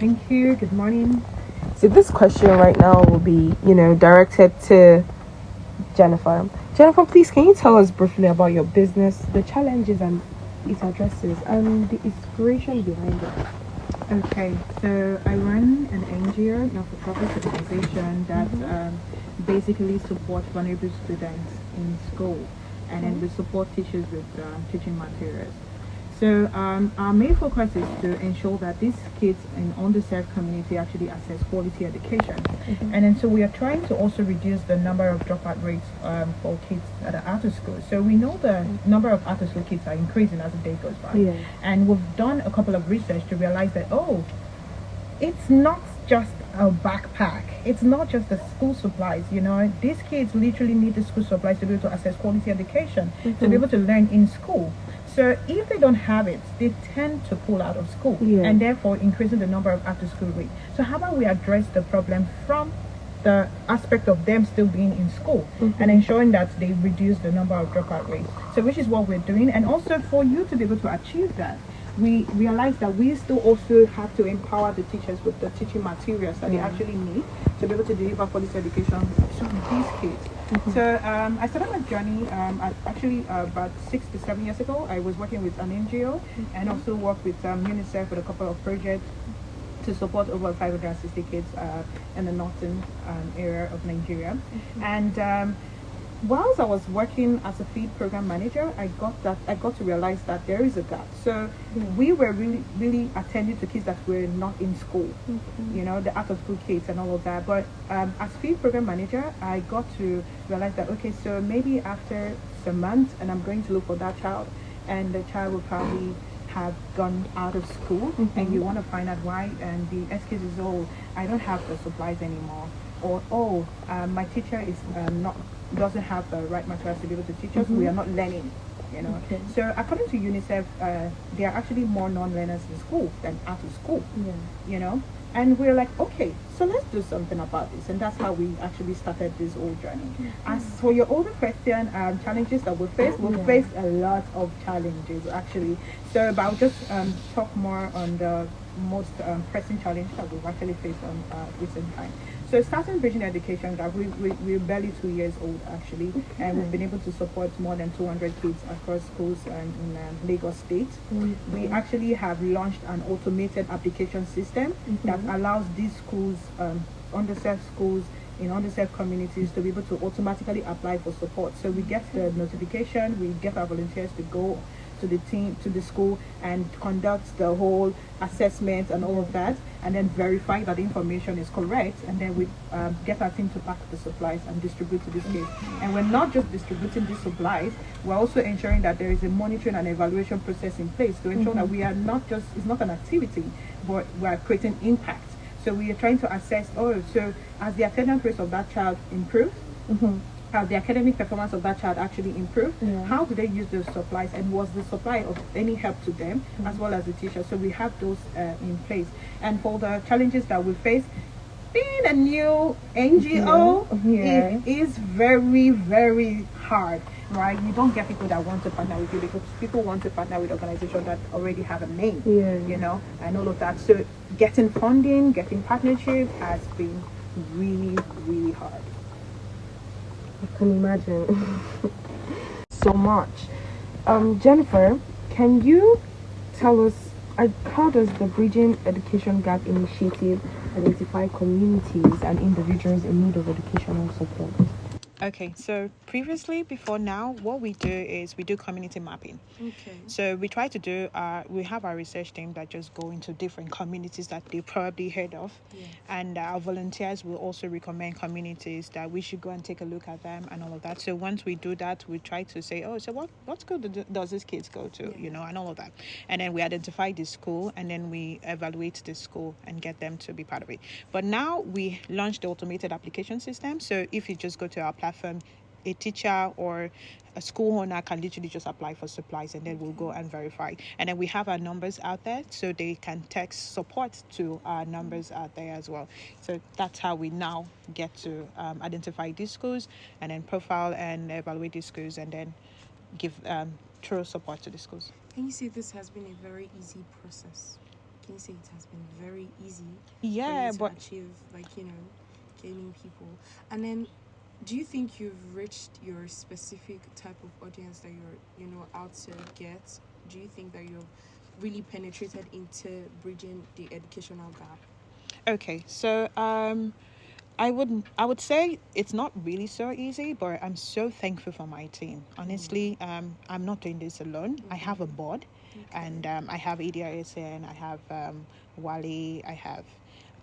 Thank you. Good morning. So this question right now will be, directed to Jennifer. Jennifer, please, can you tell us briefly about your business, the challenges and its addresses, and the inspiration behind it? Okay, so I run an NGO, not-for-profit organization that basically supports vulnerable students in school, and then we support teachers with teaching materials. So our main focus is to ensure that these kids in underserved community actually access quality education. And then so we are trying to also reduce the number of dropout rates for kids that are out of school. So we know the number of out of school kids are increasing as the day goes by. Yeah. And we've done a couple of research to realize that, it's not just a backpack. It's not just the school supplies, These kids literally need the school supplies to be able to access quality education, to be able to learn in school. So if they don't have it, they tend to pull out of school, and therefore increasing the number of after school rates. So how about we address the problem from the aspect of them still being in school and ensuring that they reduce the number of dropout rates. So which is what we're doing. And also for you to be able to achieve that, we realize that we still also have to empower the teachers with the teaching materials that they actually need to be able to deliver quality education to these kids. So I started my journey actually about 6 to 7 years ago. I was working with an NGO and also worked with UNICEF with a couple of projects to support over 560 kids in the northern area of Nigeria. And whilst I was working as a feed program manager, I got to realize that there is a gap. So we were really attending to kids that were not in school, the out of school kids and all of that. But as feed program manager, I got to realize that, okay, so maybe after some months and I'm going to look for that child, and the child will probably have gone out of school, and you want to find out why, and the excuse is, I don't have the supplies anymore, or my teacher is doesn't have the right materials to be able to teach us. We are not learning, So according to UNICEF, there are actually more non-learners in school than out of school, And we're like, okay, so let's do something about this. And that's how we actually started this whole journey. As for your older question, challenges that we faced a lot of challenges actually. So but I'll just talk more on the most pressing challenge that we've actually faced on recent time. So starting Bridging Education Gap, we're barely 2 years old actually, and we've been able to support more than 200 kids across schools in Lagos State. We actually have launched an automated application system that allows these schools, underserved schools in underserved communities, to be able to automatically apply for support. So we get the notification, we get our volunteers to go to the school and conduct the whole assessment and all of that, and then verify that the information is correct, and then we get our team to pack the supplies and distribute to these kids. And we're not just distributing these supplies, we're also ensuring that there is a monitoring and evaluation process in place to ensure that we are not just, it's not an activity, but we're creating impact. So we are trying to assess, so as the attendance rate of that child improves, how the academic performance of that child actually improved, how do they use those supplies, and was the supply of any help to them, as well as the teacher. So we have those in place. And for the challenges that we face, being a new NGO, it is very, very hard, right? You don't get people that want to partner with you, because people want to partner with organizations that already have a name, and all of that. So getting funding, getting partnership has been really, really hard. I can imagine. So much. Jennifer, can you tell us how does the Bridging Education Gap initiative identify communities and individuals in need of educational support? Okay, so previously, before now, what we do is we do community mapping. Okay. So we try to do, we have our research team that just go into different communities that they probably heard of. Yeah. And our volunteers will also recommend communities that we should go and take a look at them and all of that. So once we do that, we try to say, so what school does this kids go to, and all of that. And then we identify the school, and then we evaluate the school and get them to be part of it. But now we launched the automated application system. So if you just go to our platform, a teacher or a school owner can literally just apply for supplies, and then we'll go and verify. And then we have our numbers out there, so they can text support to our numbers out there as well. So that's how we now get to identify these schools, and then profile and evaluate these schools, and then give true support to the schools. Can you say this has been a very easy process? Can you say it has been very easy Yeah, to but achieve, like, gaining people. And then, do you think you've reached your specific type of audience that you're out to get? Do you think that you've really penetrated into bridging the educational gap? okay. So I would say it's not really so easy, but I'm so thankful for my team. Honestly, I'm not doing this alone. I have a board, and I have Idia Esen, I have Wale, I have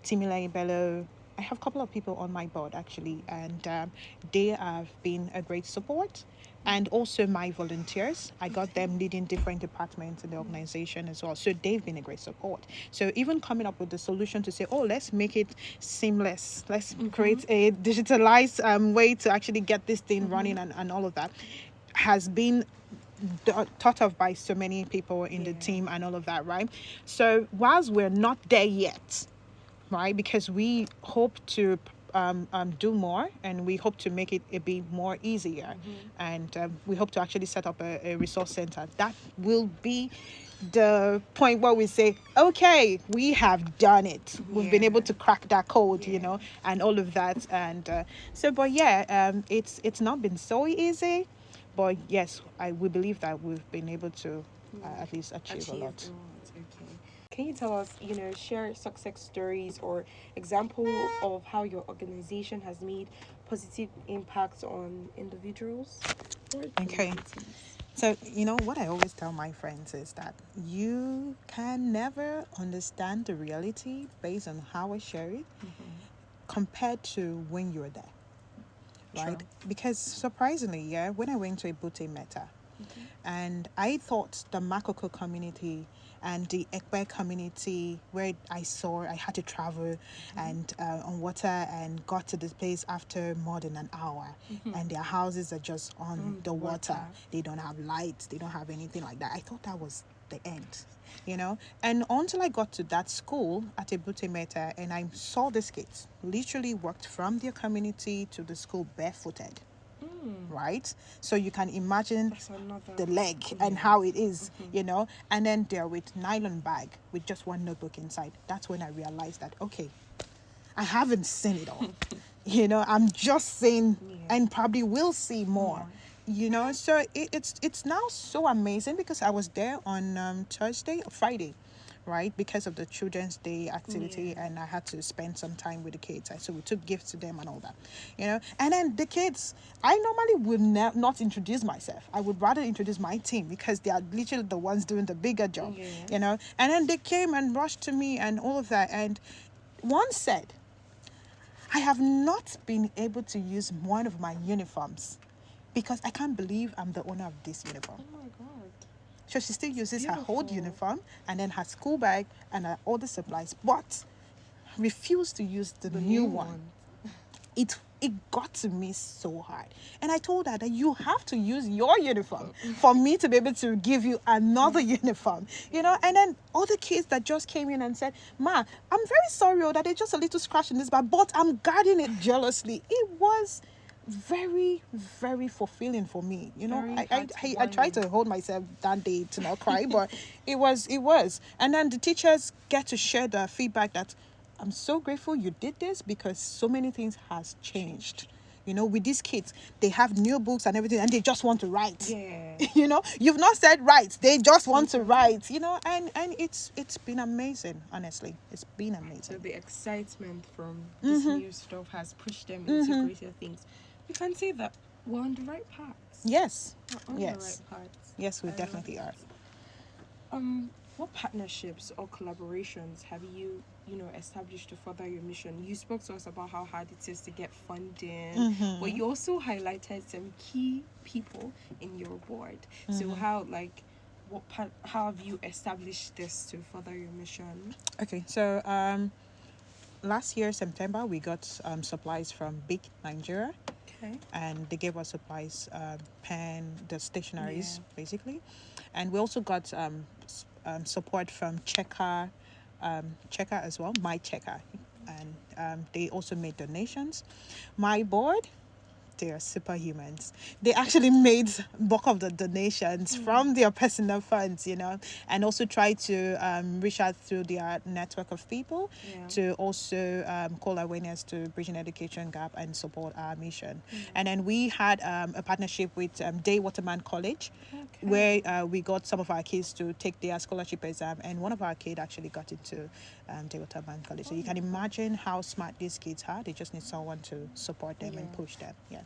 Timila Bello. I have a couple of people on my board actually, and they have been a great support. And also my volunteers, I got them leading different departments in the organization as well. So they've been a great support. So even coming up with the solution to say, oh, let's make it seamless. Let's create a digitalized way to actually get this thing running and all of that has been thought of by so many people in the team and all of that, right? So whilst we're not there yet, right? Because we hope to do more, and we hope to make it a bit more easier, and we hope to actually set up a resource center. That will be the point where we say, okay, we have done it. We've been able to crack that code, and all of that. And but yeah, it's not been so easy, but yes, we believe that we've been able to at least achieve a lot. Okay. Can you tell us, share success stories or example of how your organization has made positive impacts on individuals or Okay. communities? So, what I always tell my friends is that you can never understand the reality based on how I share it compared to when you're there, right? True. Because surprisingly, yeah, when I went to Ebute Meta, and I thought the Makoko community and the Ekpe community, where I had to travel and on water and got to this place after more than an hour, and their houses are just on the water. They don't have lights, they don't have anything like that. I thought that was the end, and until I got to that school at Ebute Meta and I saw these kids literally walked from their community to the school barefooted, right? So you can imagine the leg and how it is, and then they're with nylon bag with just one notebook inside. That's when I realized that, okay, I haven't seen it all. I'm just saying, and probably will see more. So it's now so amazing because I was there on Thursday or Friday, right, because of the Children's Day activity, and I had to spend some time with the kids. So we took gifts to them and all that, and then the kids, I normally would not introduce myself. I would rather introduce my team because they are literally the ones doing the bigger job, and then they came and rushed to me and all of that, and one said, I have not been able to use one of my uniforms because I can't believe I'm the owner of this uniform. Oh my God. So she still uses her Beautiful. old uniform and then her school bag and her other supplies, but refused to use the new one. It got to me so hard. And I told her that you have to use your uniform for me to be able to give you another uniform, And then other kids that just came in and said, Ma, I'm very sorry that there's just a little scratch in this bag, but I'm guarding it jealously. It was very, very fulfilling for me. I tried to hold myself that day to not cry, but it was. And then the teachers get to share the feedback that I'm so grateful you did this because so many things has changed. With these kids, they have new books and everything, and they just want to write. You've not said write, they just want to write. And it's been amazing. Honestly, it's been amazing. So the excitement from this new stuff has pushed them into greater things. We can say that we're on the right path. Yes. We're on Yes. the right path. Yes, we I definitely love are. it. What partnerships or collaborations have you, established to further your mission? You spoke to us about how hard it is to get funding, but you also highlighted some key people in your board. So how have you established this to further your mission? Okay, so last year September we got supplies from Big Nigeria. Okay. And they gave us supplies, pen, the stationaries, basically. And we also got support from Checker as well, My Checker. And they also made donations. My board, they are superhumans. They actually made bulk of the donations from their personal funds, and also try to reach out through their network of people Yeah. to also call awareness to bridging education gap and support our mission. And then we had a partnership with Day Waterman College, where we got some of our kids to take their scholarship exam, and one of our kids actually got into Day Waterman College. So you can imagine how smart these kids are. They just need someone to support them and push them. Yeah.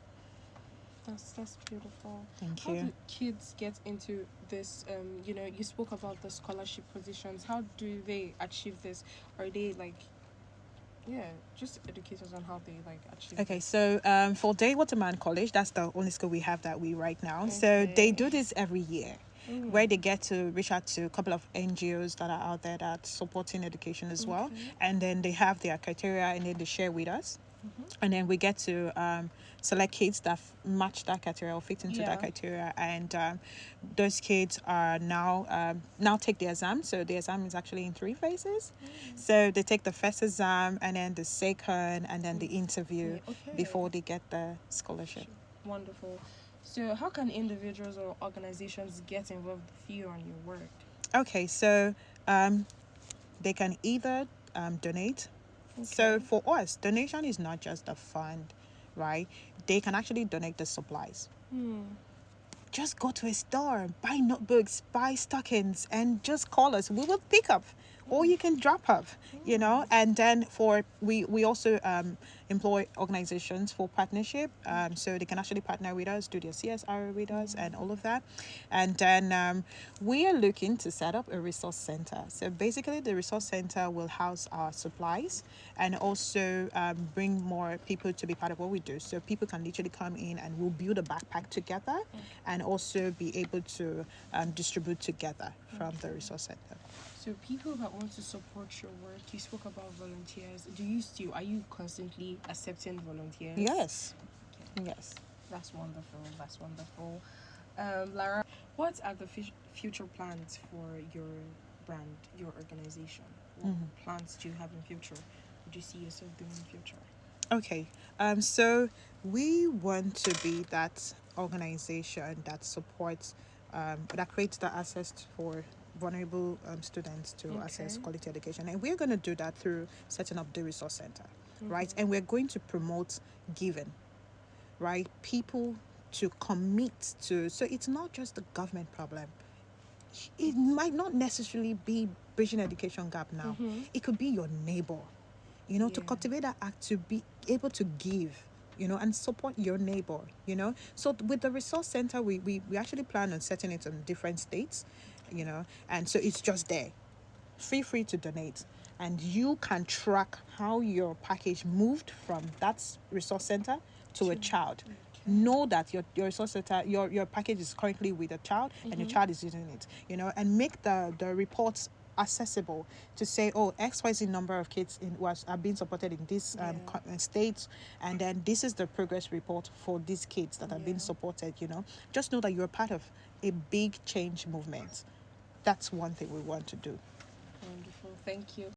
That's beautiful. Thank How you. do kids get into this? You spoke about the scholarship positions. How do they achieve this? Are they like, yeah, just educate us on how they like achieve Okay, this. so for Day Waterman College, that's the only school we have that we right now. So they do this every year, where they get to reach out to a couple of NGOs that are out there that supporting education as well, and then they have their criteria and then they share with us, and then we get to select kids that match that criteria or fit into that criteria, and those kids are now take the exam. So the exam is actually in 3 phases. So they take the first exam, and then the second, and then the interview before they get the scholarship. Wonderful. So how can individuals or organizations get involved with you on your work? Okay, so they can either donate. So for us, donation is not just a fund, right? They can actually donate the supplies. Just go to a store, buy notebooks, buy stockings, and just call us. We will pick up, or you can drop off, And then we also employ organizations for partnership, so they can actually partner with us, do their CSR with us, and all of that. And then we are looking to set up a resource center. So basically, the resource center will house our supplies and also bring more people to be part of what we do. So people can literally come in and we'll build a backpack together and also be able to distribute together from the resource center. So people that want to support your work, you spoke about volunteers. Are you constantly accepting volunteers? Yes. Okay. Yes. That's wonderful. Lara, what are the future plans for your brand, your organization? What plans do you have in future? What do you see yourself doing in future? Okay. So we want to be that organization that supports, that creates the access for vulnerable students to access quality education. And we're going to do that through setting up the resource center, right? And we're going to promote giving, right? People to commit to, so it's not just a government problem. It might not necessarily be bridging education gap now. It could be your neighbor, to cultivate that act to be able to give, and support your neighbor, So with the resource center, we actually plan on setting it in different states, and so it's just there. Feel free to donate. And you can track how your package moved from that resource center to a child. Know that your resource center, your package is currently with a child and your child is using it, and make the reports accessible to say, oh, XYZ number of kids are being supported in this states, and then this is the progress report for these kids that are being supported. Just know that you're part of a big change movement. That's one thing we want to do. Wonderful. Thank you.